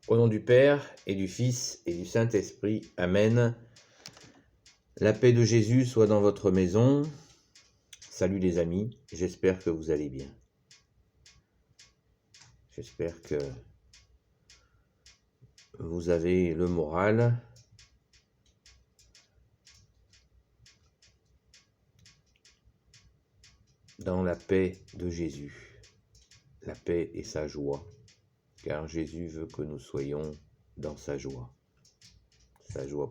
Au nom du Père, et du Fils, et du Saint-Esprit. Amen. La paix de Jésus soit dans votre maison. Salut les amis, j'espère que vous allez bien. J'espère que vous avez le moral. Dans la paix de Jésus. La paix et sa joie. Car Jésus veut que nous soyons dans sa joie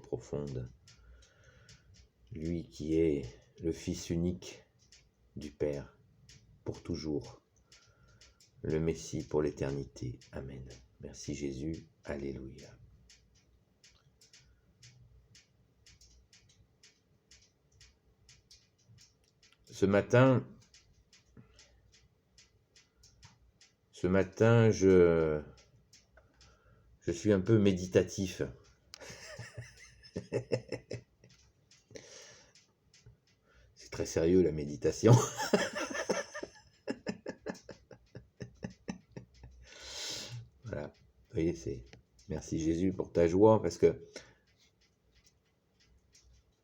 profonde. Lui qui est le Fils unique du Père pour toujours, le Messie pour l'éternité. Amen. Merci Jésus. Alléluia. Ce matin, je suis un peu méditatif. C'est très sérieux la méditation. Voilà. Vous voyez, c'est merci Jésus pour ta joie, parce que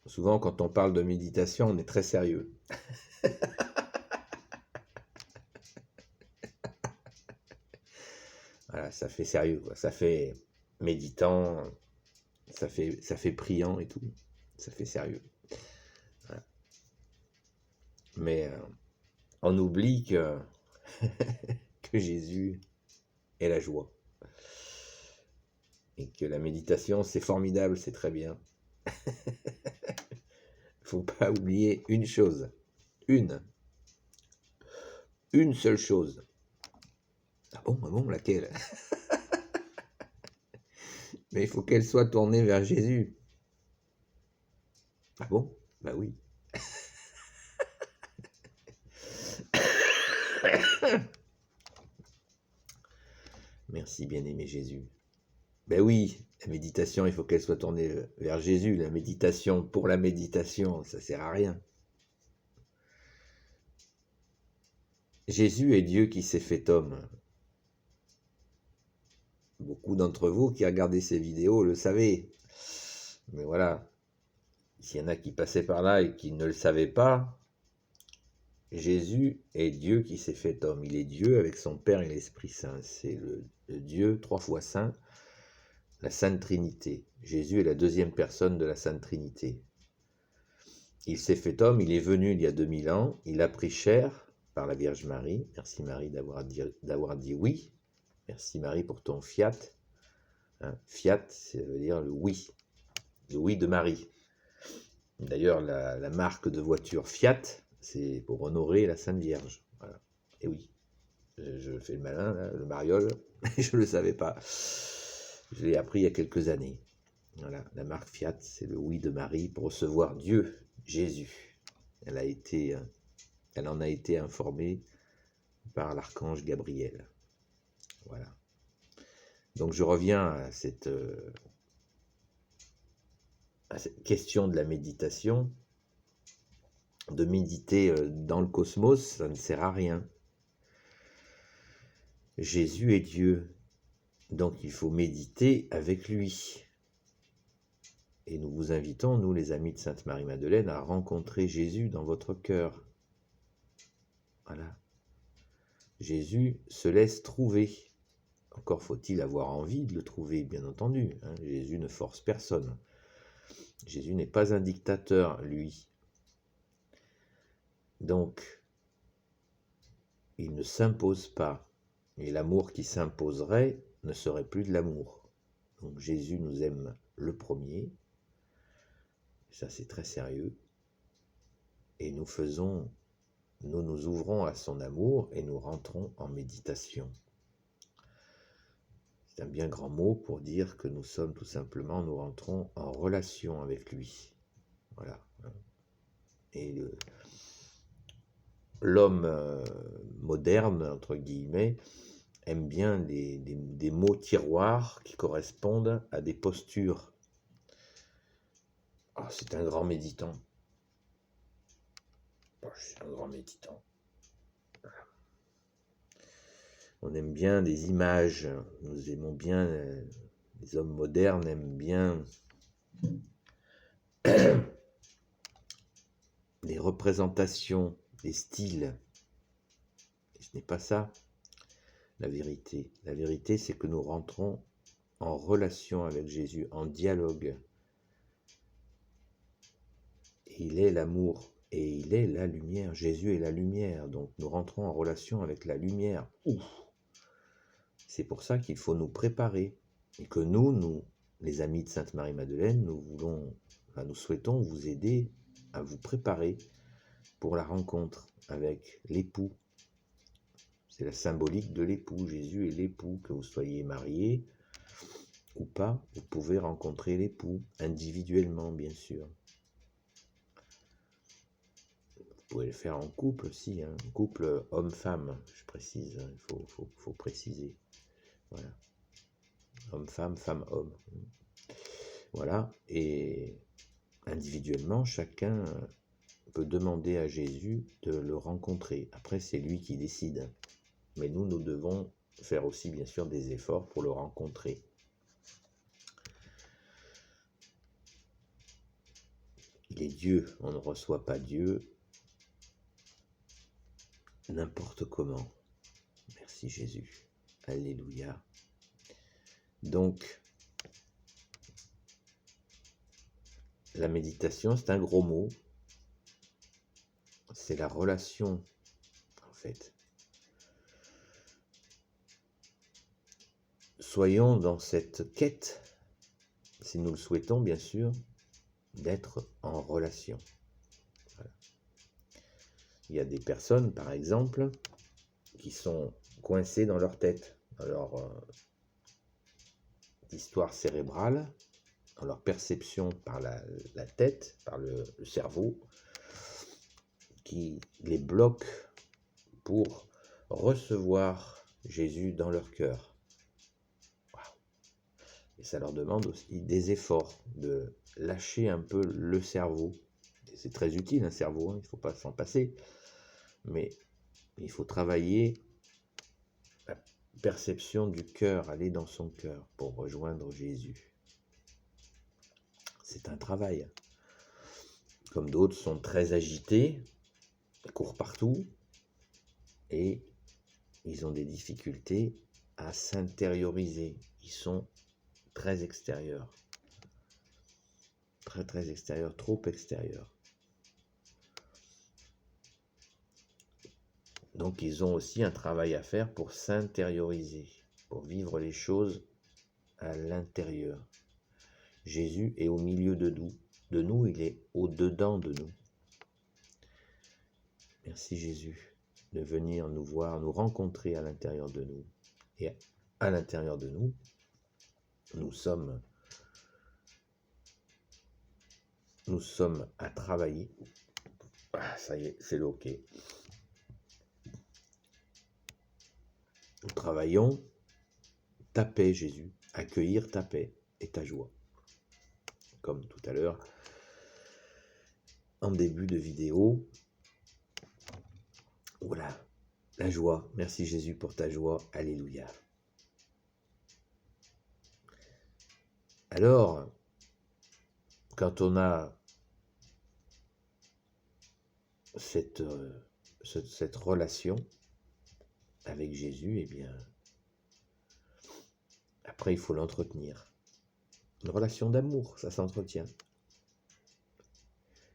souvent quand on parle de méditation, on est très sérieux. Voilà, ça fait sérieux, quoi. Ça fait méditant, ça fait priant et tout. Ça fait sérieux. Voilà. Mais on oublie que, que Jésus est la joie. Et que la méditation, c'est formidable, c'est très bien. Faut pas oublier une chose. Une seule chose. Ah bon, laquelle? Mais il faut qu'elle soit tournée vers Jésus. Ah bon? Bah oui. Merci bien-aimé Jésus. Ben oui, la méditation, il faut qu'elle soit tournée vers Jésus. La méditation pour la méditation, ça sert à rien. Jésus est Dieu qui s'est fait homme. Beaucoup d'entre vous qui regardez ces vidéos le savez. Mais voilà, s'il y en a qui passaient par là et qui ne le savaient pas, Jésus est Dieu qui s'est fait homme. Il est Dieu avec son Père et l'Esprit Saint. C'est le Dieu 3 fois Saint, la Sainte Trinité. Jésus est la deuxième personne de la Sainte Trinité. Il s'est fait homme, il est venu il y a 2000 ans, il a pris chair par la Vierge Marie. Merci Marie d'avoir dit oui. Merci Marie pour ton fiat. Hein, fiat, ça veut dire le oui de Marie. D'ailleurs, la marque de voiture Fiat, c'est pour honorer la Sainte Vierge. Voilà. Et oui, je fais le malin, là, le mariole, je ne le savais pas. Je l'ai appris il y a quelques années. Voilà, la marque Fiat, c'est le oui de Marie pour recevoir Dieu, Jésus. Elle en a été informée par l'archange Gabriel. Voilà. Donc je reviens à cette question de la méditation. De méditer dans le cosmos, ça ne sert à rien. Jésus est Dieu, donc il faut méditer avec lui. Et nous vous invitons, nous les amis de Sainte Marie-Madeleine, à rencontrer Jésus dans votre cœur. Voilà. Jésus se laisse trouver. Encore faut-il avoir envie de le trouver, bien entendu. Hein. Jésus ne force personne. Jésus n'est pas un dictateur, lui. Donc, il ne s'impose pas. Et l'amour qui s'imposerait ne serait plus de l'amour. Donc Jésus nous aime le premier. Ça, c'est très sérieux. Et nous nous ouvrons à son amour et nous rentrons en méditation. C'est un bien grand mot pour dire que nous sommes tout simplement, nous rentrons en relation avec lui. Voilà. Et l'homme moderne, entre guillemets, aime bien des mots tiroirs qui correspondent à des postures. Oh, c'est un grand méditant. Oh, je suis un grand méditant. On aime bien des images, nous aimons bien, les hommes modernes aiment bien les représentations, les styles. Et ce n'est pas ça la vérité. La vérité, c'est que nous rentrons en relation avec Jésus, en dialogue. Il est l'amour et il est la lumière. Jésus est la lumière, donc nous rentrons en relation avec la lumière. Ouf. C'est pour ça qu'il faut nous préparer et que nous, les amis de Sainte Marie-Madeleine, nous souhaitons vous aider à vous préparer pour la rencontre avec l'époux. C'est la symbolique de l'époux. Jésus est l'époux. Que vous soyez marié ou pas, vous pouvez rencontrer l'époux individuellement, bien sûr. Vous pouvez le faire en couple aussi, hein. Couple homme-femme, je précise, hein. Il faut préciser. Voilà. Homme-femme, femme-homme. Voilà. Et individuellement, chacun peut demander à Jésus de le rencontrer. Après, c'est lui qui décide. Mais nous devons faire aussi, bien sûr, des efforts pour le rencontrer. Il est Dieu, on ne reçoit pas Dieu n'importe comment. Merci Jésus. Alléluia. Donc, la méditation, c'est un gros mot. C'est la relation, en fait. Soyons dans cette quête, si nous le souhaitons, bien sûr, d'être en relation. Voilà. Il y a des personnes, par exemple, qui sont coincées dans leur tête, dans leur histoire cérébrale, dans leur perception par la tête, par le cerveau, qui les bloque pour recevoir Jésus dans leur cœur. Wow. Et ça leur demande aussi des efforts, de lâcher un peu le cerveau. Et c'est très utile un cerveau, hein, il ne faut pas s'en passer, mais il faut travailler la perception du cœur, aller dans son cœur pour rejoindre Jésus. C'est un travail. Comme d'autres sont très agités, courent partout, et ils ont des difficultés à s'intérioriser. Ils sont très extérieurs. Très très extérieurs, trop extérieurs. Donc ils ont aussi un travail à faire pour s'intérioriser, pour vivre les choses à l'intérieur. Jésus est au milieu de nous, il est au-dedans de nous. Merci Jésus de venir nous voir, nous rencontrer à l'intérieur de nous. Et à l'intérieur de nous, nous sommes à travailler. Ah, ça y est, c'est le OK. Nous travaillons ta paix, Jésus, accueillir ta paix et ta joie. Comme tout à l'heure, en début de vidéo, voilà, la joie. Merci Jésus pour ta joie. Alléluia. Alors, quand on a cette relation avec Jésus, eh bien, après il faut l'entretenir. Une relation d'amour, ça s'entretient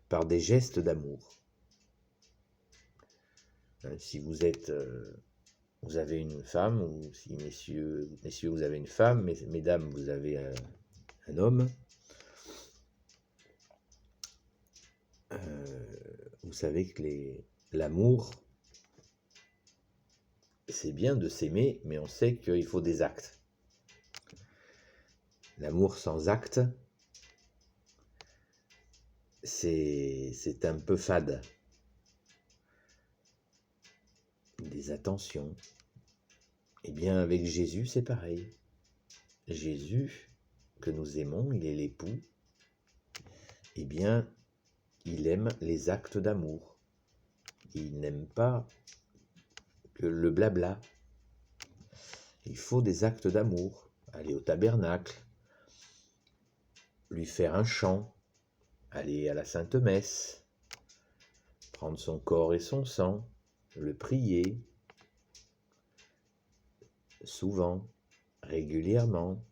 par des gestes d'amour. Si vous avez une femme, ou si messieurs vous avez une femme, mesdames vous avez un homme, vous savez que l'amour, c'est bien de s'aimer, mais on sait qu'il faut des actes. L'amour sans acte, c'est un peu fade. Des attentions. Eh bien, avec Jésus, c'est pareil. Jésus, que nous aimons, il est l'époux. Eh bien, il aime les actes d'amour. Il n'aime pas que le blabla. Il faut des actes d'amour, aller au tabernacle, lui faire un chant, aller à la Sainte Messe, prendre son corps et son sang, le prier, souvent, régulièrement.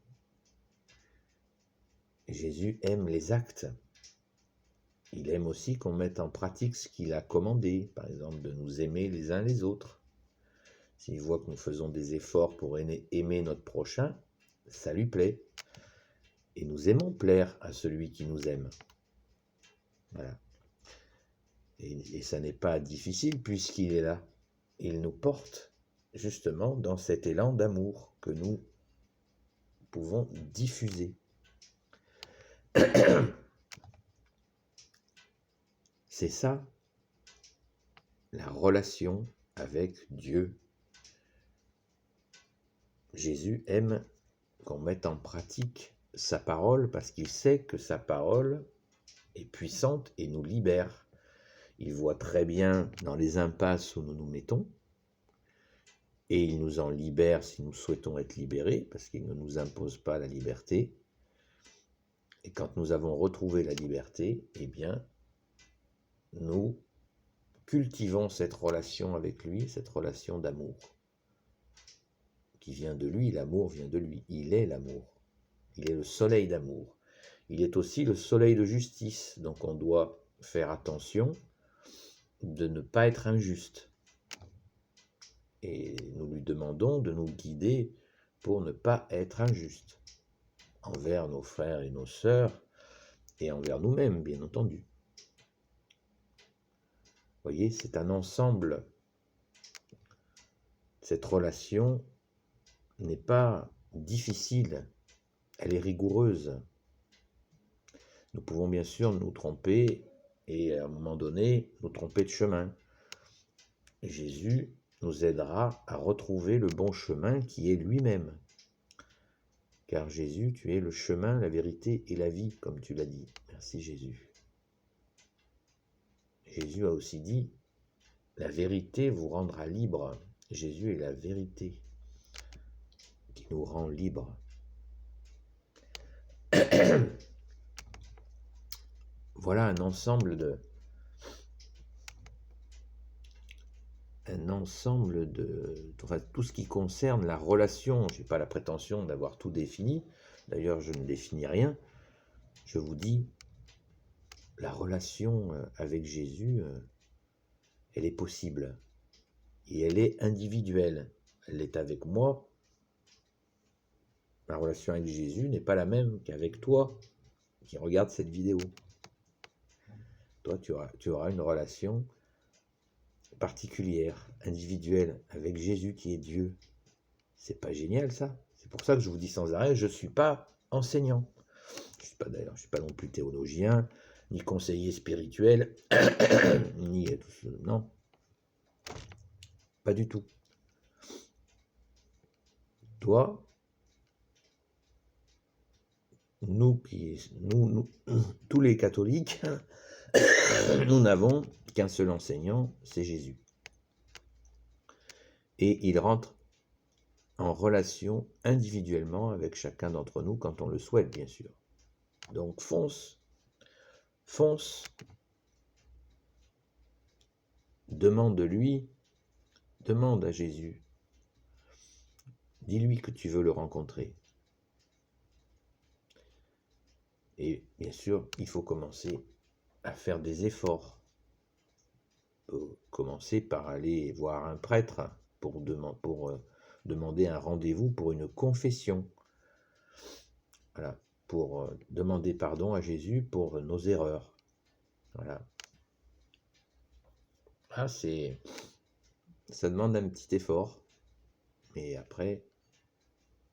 Jésus aime les actes. Il aime aussi qu'on mette en pratique ce qu'il a commandé, par exemple de nous aimer les uns les autres. S'il voit que nous faisons des efforts pour aimer notre prochain, ça lui plaît. Et nous aimons plaire à celui qui nous aime. Voilà. Et ça n'est pas difficile puisqu'il est là. Il nous porte justement dans cet élan d'amour que nous pouvons diffuser. C'est ça, la relation avec Dieu. Jésus aime qu'on mette en pratique sa parole parce qu'il sait que sa parole est puissante et nous libère. Il voit très bien dans les impasses où nous nous mettons et il nous en libère si nous souhaitons être libérés parce qu'il ne nous impose pas la liberté. Et quand nous avons retrouvé la liberté, eh bien, nous cultivons cette relation avec lui, cette relation d'amour qui vient de lui. L'amour vient de lui. Il est l'amour. Il est le soleil d'amour. Il est aussi le soleil de justice. Donc on doit faire attention de ne pas être injuste. Et nous lui demandons de nous guider pour ne pas être injuste envers nos frères et nos sœurs et envers nous-mêmes, bien entendu. Vous voyez, c'est un ensemble. Cette relation n'est pas difficile, elle est rigoureuse. Nous pouvons bien sûr nous tromper et à un moment donné nous tromper de chemin. Jésus nous aidera à retrouver le bon chemin qui est lui-même. Car Jésus, tu es le chemin, la vérité et la vie, comme tu l'as dit. Merci Jésus. Jésus a aussi dit, la vérité vous rendra libre. Jésus est la vérité qui nous rend libres. Voilà un ensemble de enfin, tout ce qui concerne la relation. Je n'ai pas la prétention d'avoir tout défini. D'ailleurs, je ne définis rien. Je vous dis, la relation avec Jésus, elle est possible. Et elle est individuelle. Elle est avec moi. Ma relation avec Jésus n'est pas la même qu'avec toi qui regarde cette vidéo. Toi, tu auras une relation particulière, individuelle, avec Jésus qui est Dieu. C'est pas génial ça? C'est pour ça que je vous dis sans arrêt, je ne suis pas enseignant. Je suis pas non plus théologien, ni conseiller spirituel, ni tout ce... Non. Pas du tout. Toi, nous, tous les catholiques, nous n'avons qu'un seul enseignant, c'est Jésus. Et il rentre en relation individuellement avec chacun d'entre nous quand on le souhaite, bien sûr. Donc fonce, demande-lui, demande à Jésus, dis-lui que tu veux le rencontrer. Et bien sûr, il faut commencer à faire des efforts. Commencer par aller voir un prêtre pour demander un rendez-vous pour une confession. Voilà, pour demander pardon à Jésus pour nos erreurs. Voilà. Ah, ça demande un petit effort, mais après,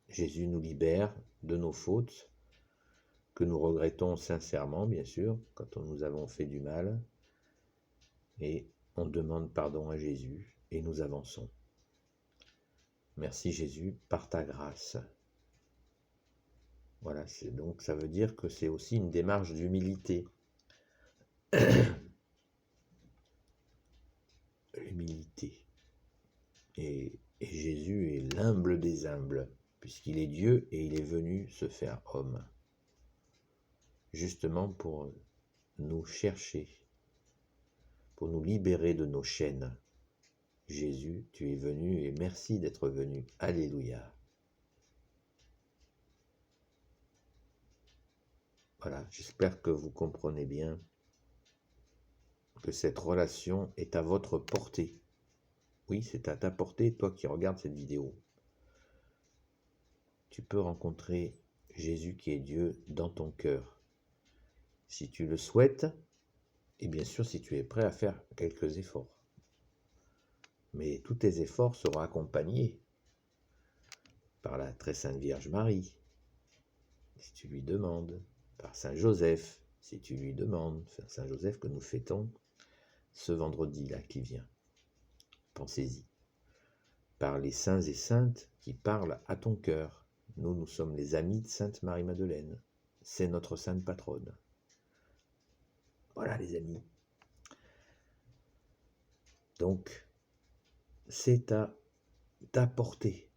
Jésus nous libère de nos fautes, que nous regrettons sincèrement, bien sûr, quand nous avons fait du mal, et on demande pardon à Jésus, et nous avançons. Merci Jésus, par ta grâce. Voilà, donc ça veut dire que c'est aussi une démarche d'humilité. L'humilité. Et Jésus est l'humble des humbles, puisqu'il est Dieu et il est venu se faire homme, justement pour nous chercher, pour nous libérer de nos chaînes. Jésus, tu es venu et merci d'être venu. Alléluia. Voilà, j'espère que vous comprenez bien que cette relation est à votre portée. Oui, c'est à ta portée, toi qui regardes cette vidéo. Tu peux rencontrer Jésus qui est Dieu dans ton cœur. Si tu le souhaites, et bien sûr si tu es prêt à faire quelques efforts. Mais tous tes efforts seront accompagnés par la très sainte Vierge Marie, si tu lui demandes, par Saint Joseph, si tu lui demandes, Saint Joseph que nous fêtons ce vendredi-là qui vient. Pensez-y. Par les saints et saintes qui parlent à ton cœur. Nous sommes les amis de Sainte Marie-Madeleine. C'est notre sainte patronne. Voilà les amis. Donc, c'est à ta portée.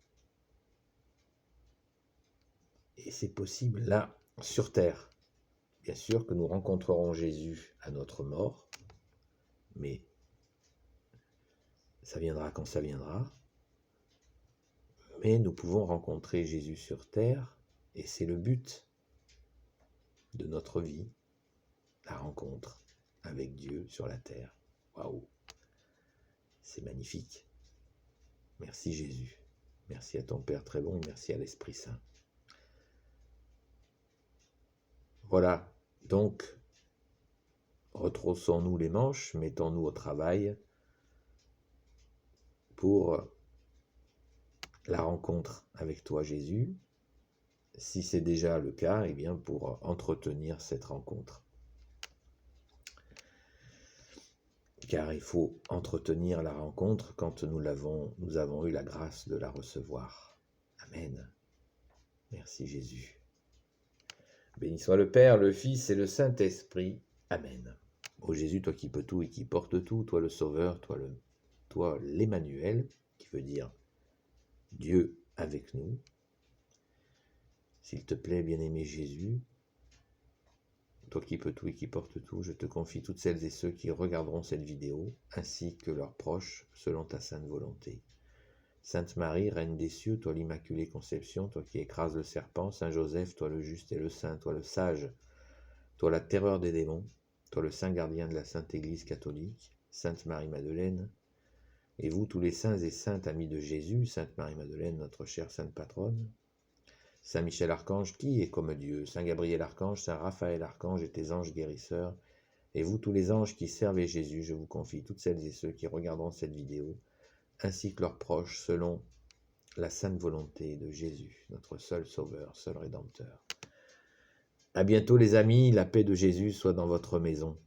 Et c'est possible là, sur terre. Bien sûr que nous rencontrerons Jésus à notre mort, mais ça viendra quand ça viendra. Mais nous pouvons rencontrer Jésus sur terre, et c'est le but de notre vie, la rencontre avec Dieu sur la terre. Waouh! C'est magnifique. Merci Jésus. Merci à ton Père très bon et merci à l'Esprit Saint. Voilà, donc, retroussons-nous les manches, mettons-nous au travail pour la rencontre avec toi Jésus. Si c'est déjà le cas, eh bien pour entretenir cette rencontre. Car il faut entretenir la rencontre quand nous avons eu la grâce de la recevoir. Amen. Merci Jésus. Béni soit le Père, le Fils et le Saint-Esprit. Amen. Ô Jésus, toi qui peux tout et qui porte tout, toi le Sauveur, toi l'Emmanuel, qui veut dire Dieu avec nous. S'il te plaît, bien-aimé Jésus, toi qui peux tout et qui porte tout, je te confie toutes celles et ceux qui regarderont cette vidéo, ainsi que leurs proches, selon ta sainte volonté. Sainte Marie, Reine des cieux, toi l'Immaculée Conception, toi qui écrases le serpent, Saint Joseph, toi le juste et le saint, toi le sage, toi la terreur des démons, toi le saint gardien de la Sainte Église catholique, Sainte Marie-Madeleine, et vous tous les saints et saintes amis de Jésus, Sainte Marie-Madeleine, notre chère sainte patronne, Saint Michel Archange, qui est comme Dieu, Saint Gabriel Archange, Saint Raphaël Archange et tes anges guérisseurs, et vous tous les anges qui servez Jésus, je vous confie toutes celles et ceux qui regarderont cette vidéo, ainsi que leurs proches, selon la sainte volonté de Jésus, notre seul Sauveur, seul Rédempteur. À bientôt les amis, la paix de Jésus soit dans votre maison.